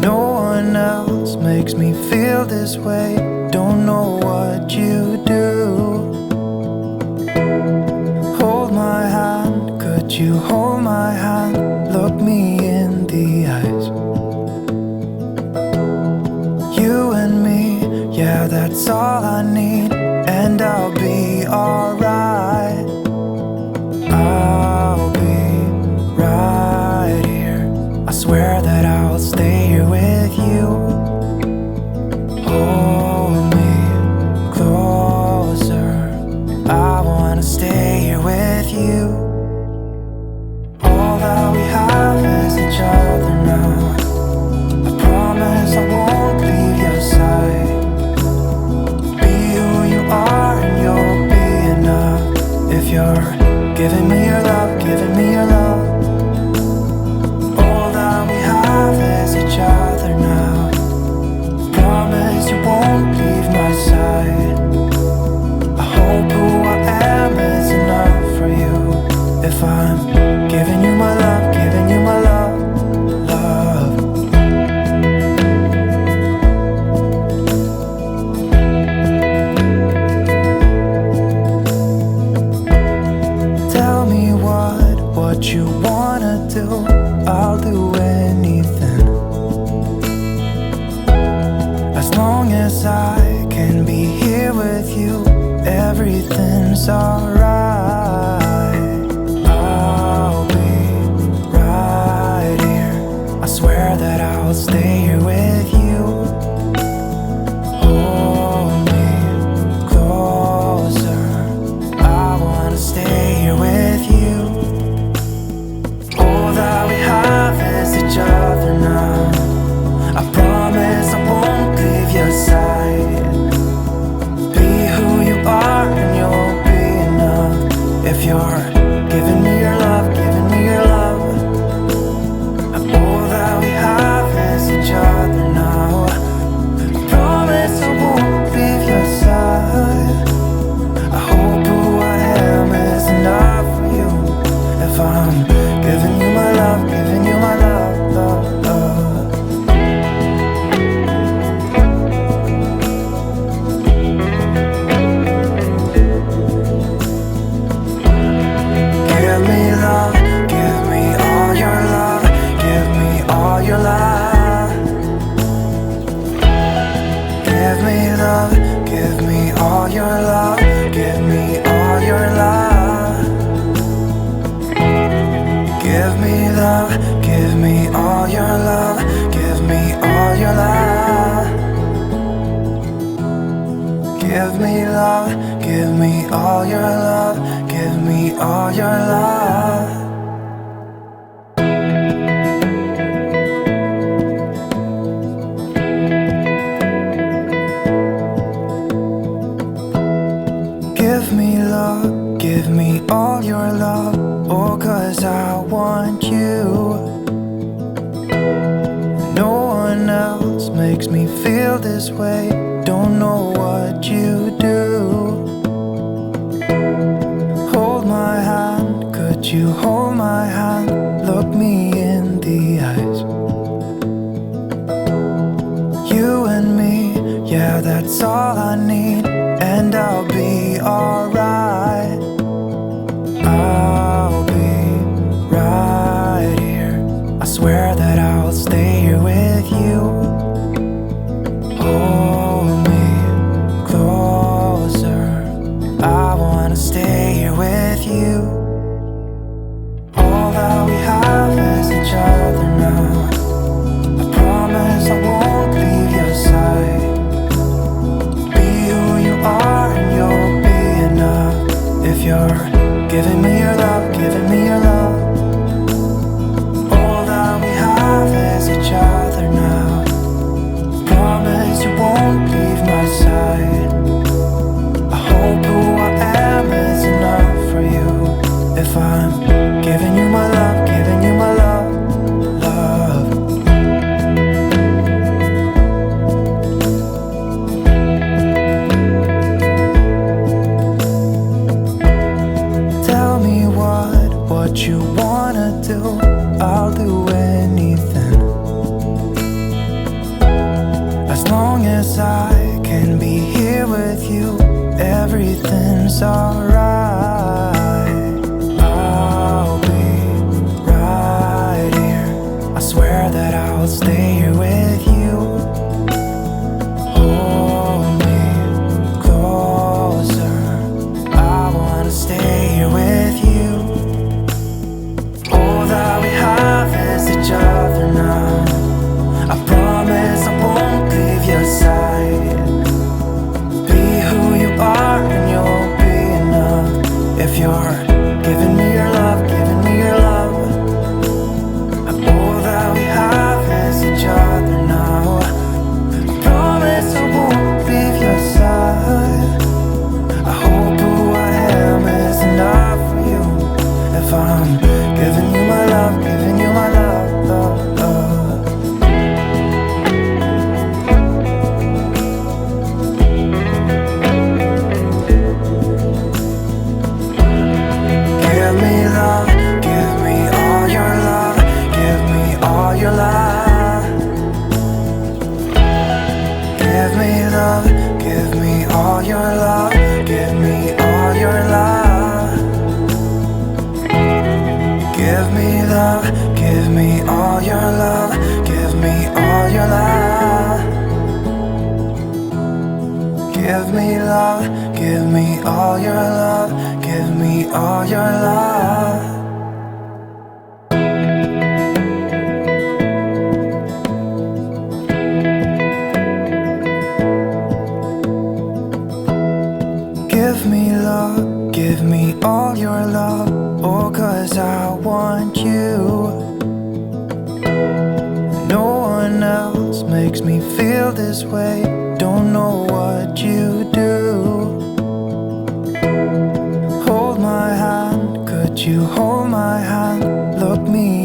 No one else makes me feel this way. Don't know what you do. Hold my hand, could you hold my hand? Look me in the eyes. You and me, yeah, that's all I need. And I'll be alright. I'll be right here. I swear that I'll stay here with you. Hold me closer. I wanna stay here with you. All that we have is each other now. I promise I won't leave your side. Be who you are and you'll be enough. If you're giving me your love, giving me your love. All that we have is each other now. Promise you won't leave my side. I hope who I am is enough for you. If I'm giving you my love, giving you my love, love. Tell me what you wanna do. I'll do anything. As long as I can be here with you, everything's alright. I'll be right here. I swear that I'll stay here with you. Hold me closer. I wanna stay here with you. All that we have is each other now. I promise I won't leave your side. Be who you are and you'll be enough. If you're giving me your love, giving me your love. All that we have is each other now. I promise I won't leave your side. I hope who I am is enough for you. If I'm giving you my love, giving you my love, love, love. Give me love, give me all your love, give me all your love. Give me love, give me all your love, give me all your love. Give me love, give me all your love, give me all your love. Give me love, give me all your love, give me all your love. Give me love, give me all your love. Oh, 'cause I want you. No one else makes me feel this way. Don't know what you do. Hold my hand, could you hold my hand? Look me in the eyes. You and me, yeah, that's all I need. And I'll be alright. I'll be right here. I swear that I'll stay here with you. Hold me closer. I wanna stay here with you. All that we have is each other now. I promise I won't leave your side. Be who you are and you'll be enough. If you're giving me your love, giving me your love. All that we have is each other now. I'll do anything. As long as I can be here with you, everything's alright. I'll be right here. I swear that I'll stay here with you. Hold me closer. I wanna stay here with you. All that we have is each other now. I promise I won't leave your side. Be who you are and you'll be enough. If you're giving me your love, giving me your love. All that we have is each other now. I promise I won't leave your side. I hope who I am is enough for you. If I'm giving you my love, giving you my love, love, love. Give me love, give me all your love, give me all your love. Give me love, give me all your love, give me all your love. Give me love, give me all your love, give me all your love. Give me love, give me all your love, give me all your love. Give me love, give me all your love. Oh, 'cause I want you. No one else makes me feel this way. Don't know what you do. Hold my hand, could you hold my hand? Look me